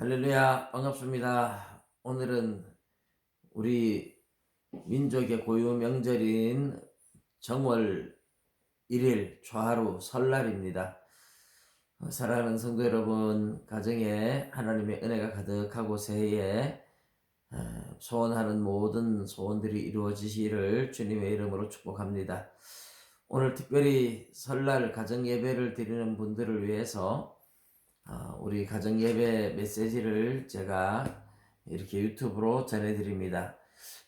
할렐루야, 반갑습니다. 오늘은 우리 민족의 고유 명절인 정월 1일 초하루 설날입니다. 사랑하는 성도 여러분, 가정에 하나님의 은혜가 가득하고 새해에 소원하는 모든 소원들이 이루어지시기를 주님의 이름으로 축복합니다. 오늘 특별히 설날 가정 예배를 드리는 분들을 위해서 우리 가정 예배 메시지를 제가 이렇게 유튜브로 전해드립니다.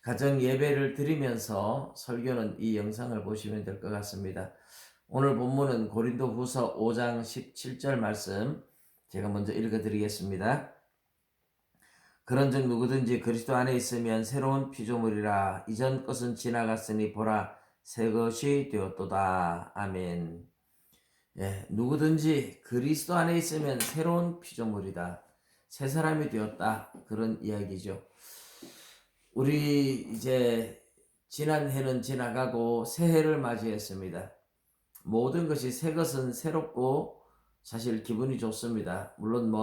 가정 예배를 드리면서 설교는 이 영상을 보시면 될 것 같습니다. 오늘 본문은 고린도후서 5장 17절 말씀 제가 먼저 읽어드리겠습니다. 그런즉 누구든지 그리스도 안에 있으면 새로운 피조물이라 이전 것은 지나갔으니 보라 새 것이 되었도다. 아멘. 누구든지 그리스도 안에 있으면 새로운 피조물이다. 새 사람이 되었다. 그런 이야기죠. 우리 이제 지난 해는 지나가고 새해를 맞이했습니다. 모든 것이 새 것은 새롭고 사실 기분이 좋습니다. 물론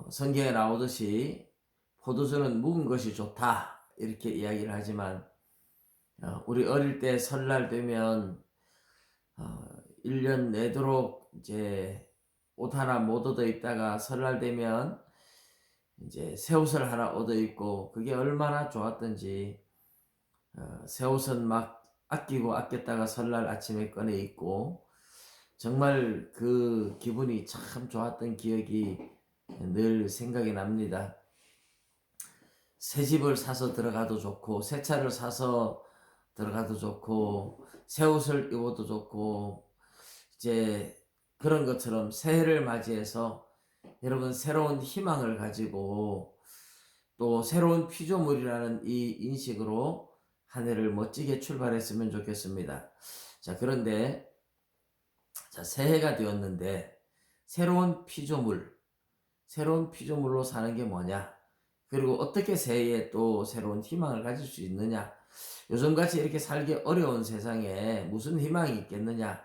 성경에 나오듯이 포도주는 묵은 것이 좋다 이렇게 이야기를 하지만 우리 어릴 때 설날 되면 1년 내도록 이제 옷 하나 못 얻어 입다가 설날 되면 이제 새 옷을 하나 얻어 입고 그게 얼마나 좋았던지 새 옷은 막 아끼고 아꼈다가 설날 아침에 꺼내 입고 정말 그 기분이 참 좋았던 기억이 늘 생각이 납니다. 새 집을 사서 들어가도 좋고 새 차를 사서 들어가도 좋고 새 옷을 입어도 좋고 이제 그런 것처럼 새해를 맞이해서 여러분 새로운 희망을 가지고 또 새로운 피조물이라는 이 인식으로 한 해를 멋지게 출발했으면 좋겠습니다. 자, 그런데 새해가 되었는데 새로운 피조물로 사는 게 뭐냐? 그리고 어떻게 새해에 또 새로운 희망을 가질 수 있느냐? 요즘같이 이렇게 살기 어려운 세상에 무슨 희망이 있겠느냐?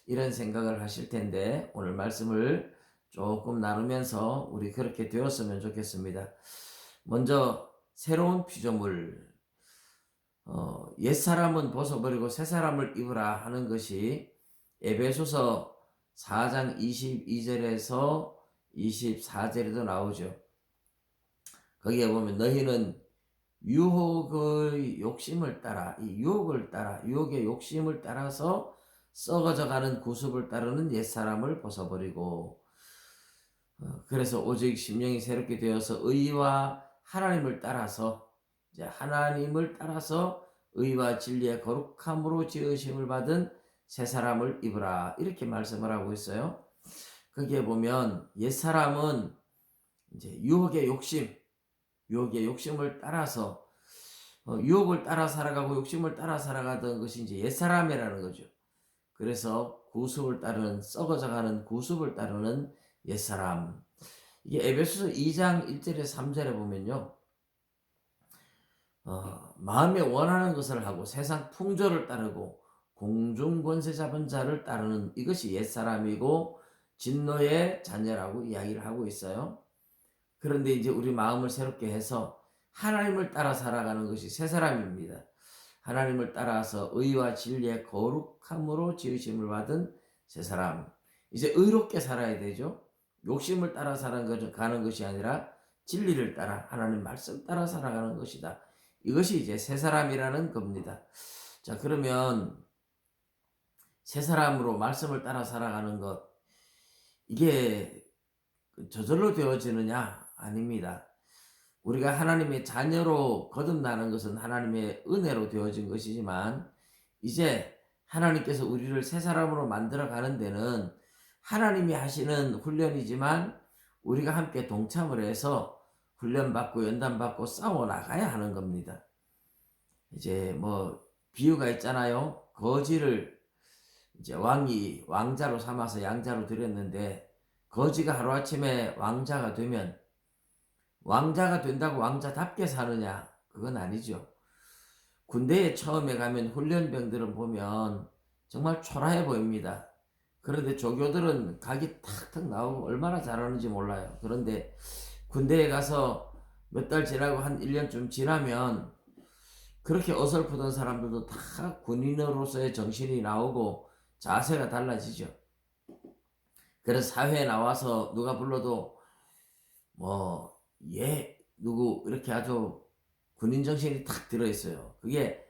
이런 생각을 하실 텐데 오늘 말씀을 조금 나누면서 우리 그렇게 되었으면 좋겠습니다. 먼저 새로운 피조물, 옛사람은 벗어버리고 새사람을 입으라 하는 것이 에베소서 4장 22절에서 24절에도 나오죠. 거기에 보면 너희는 유혹의 욕심을 따라 유혹의 욕심을 따라서 썩어져 가는 구습을 따르는 옛사람을 벗어버리고 그래서 오직 심령이 새롭게 되어서 의와 하나님을 따라서 의와 진리의 거룩함으로 지으심을 받은 새 사람을 입으라 이렇게 말씀을 하고 있어요. 거기에 보면 옛사람은 이제 유혹의 욕심을 따라서 유혹을 따라 살아가고 욕심을 따라 살아가던 것이 이제 옛사람이라는 거죠. 그래서 구습을 따르는 썩어져가는 구습을 따르는 옛사람. 이게 에베소서 2장 1절에 3절에 보면요. 마음에 원하는 것을 하고 세상 풍조를 따르고 공중 권세 잡은 자를 따르는 이것이 옛사람이고 진노의 자녀라고 이야기를 하고 있어요. 그런데 이제 우리 마음을 새롭게 해서 하나님을 따라 살아가는 것이 새사람입니다. 하나님을 따라서 의와 진리의 거룩함으로 지으심을 받은 새사람. 이제 의롭게 살아야 되죠. 욕심을 따라 살아가는 것이 아니라 진리를 따라 하나님 말씀 따라 살아가는 것이다. 이것이 이제 새사람이라는 겁니다. 자, 그러면 새사람으로 말씀을 따라 살아가는 것, 이게 저절로 되어지느냐? 아닙니다. 우리가 하나님의 자녀로 거듭나는 것은 하나님의 은혜로 되어진 것이지만 이제 하나님께서 우리를 새 사람으로 만들어 가는 데는 하나님이 하시는 훈련이지만 우리가 함께 동참을 해서 훈련받고 연단받고 싸워 나가야 하는 겁니다. 이제 비유가 있잖아요. 거지를 이제 왕이 왕자로 삼아서 양자로 들였는데 거지가 하루아침에 왕자가 된다고 왕자답게 사느냐? 그건 아니죠. 군대에 처음에 가면 훈련병들은 보면 정말 초라해 보입니다. 그런데 조교들은 각이 탁탁 나오고 얼마나 잘하는지 몰라요. 그런데 군대에 가서 몇 달 지나고 한 1년쯤 지나면 그렇게 어설프던 사람들도 다 군인으로서의 정신이 나오고 자세가 달라지죠. 그래서 사회에 나와서 누가 불러도 뭐, 누구, 이렇게 아주 군인 정신이 탁 들어있어요. 그게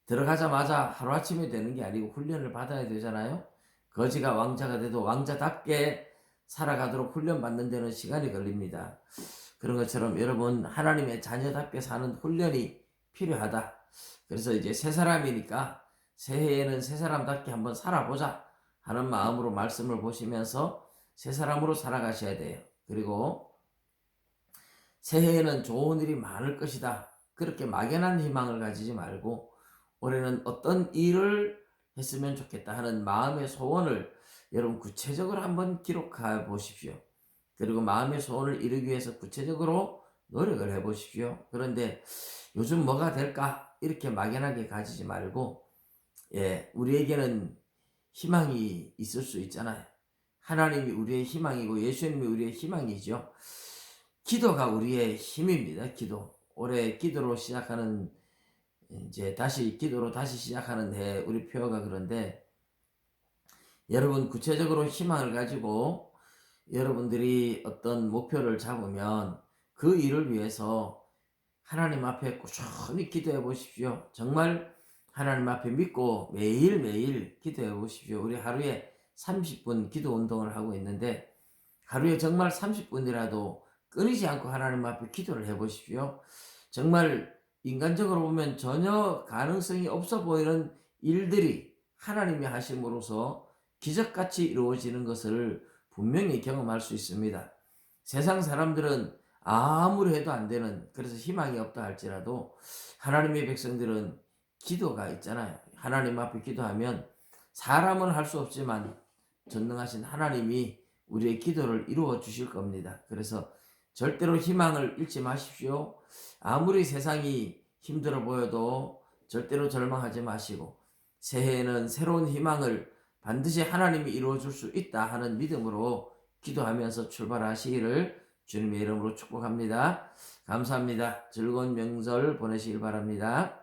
들어가자마자 하루아침에 되는 게 아니고 훈련을 받아야 되잖아요. 거지가 왕자가 돼도 왕자답게 살아가도록 훈련받는 데는 시간이 걸립니다. 그런 것처럼 여러분, 하나님의 자녀답게 사는 훈련이 필요하다. 그래서 이제 새 사람이니까 새해에는 새 사람답게 한번 살아보자 하는 마음으로 말씀을 보시면서 새 사람으로 살아가셔야 돼요. 그리고 새해에는 좋은 일이 많을 것이다. 그렇게 막연한 희망을 가지지 말고 올해는 어떤 일을 했으면 좋겠다 하는 마음의 소원을 여러분 구체적으로 한번 기록해 보십시오. 그리고 마음의 소원을 이루기 위해서 구체적으로 노력을 해 보십시오. 그런데 요즘 뭐가 될까? 이렇게 막연하게 가지지 말고, 우리에게는 희망이 있을 수 있잖아요. 하나님이 우리의 희망이고 예수님이 우리의 희망이죠. 기도가 우리의 힘입니다. 기도. 올해 기도로 시작하는, 이제 기도로 다시 시작하는 해, 우리 표어가 그런데, 여러분 구체적으로 희망을 가지고 여러분들이 어떤 목표를 잡으면 그 일을 위해서 하나님 앞에 꾸준히 기도해 보십시오. 정말 하나님 앞에 믿고 매일매일 기도해 보십시오. 우리 하루에 30분 기도 운동을 하고 있는데 하루에 정말 30분이라도 끊이지 않고 하나님 앞에 기도를 해 보십시오. 정말 인간적으로 보면 전혀 가능성이 없어 보이는 일들이 하나님이 하심으로써 기적같이 이루어지는 것을 분명히 경험할 수 있습니다. 세상 사람들은 아무리 해도 안 되는, 그래서 희망이 없다 할지라도 하나님의 백성들은 기도가 있잖아요. 하나님 앞에 기도하면 사람은 할 수 없지만 전능하신 하나님이 우리의 기도를 이루어 주실 겁니다. 그래서 절대로 희망을 잃지 마십시오. 아무리 세상이 힘들어 보여도 절대로 절망하지 마시고 새해에는 새로운 희망을 반드시 하나님이 이루어 줄 수 있다 하는 믿음으로 기도하면서 출발하시기를 주님의 이름으로 축복합니다. 감사합니다. 즐거운 명절 보내시길 바랍니다.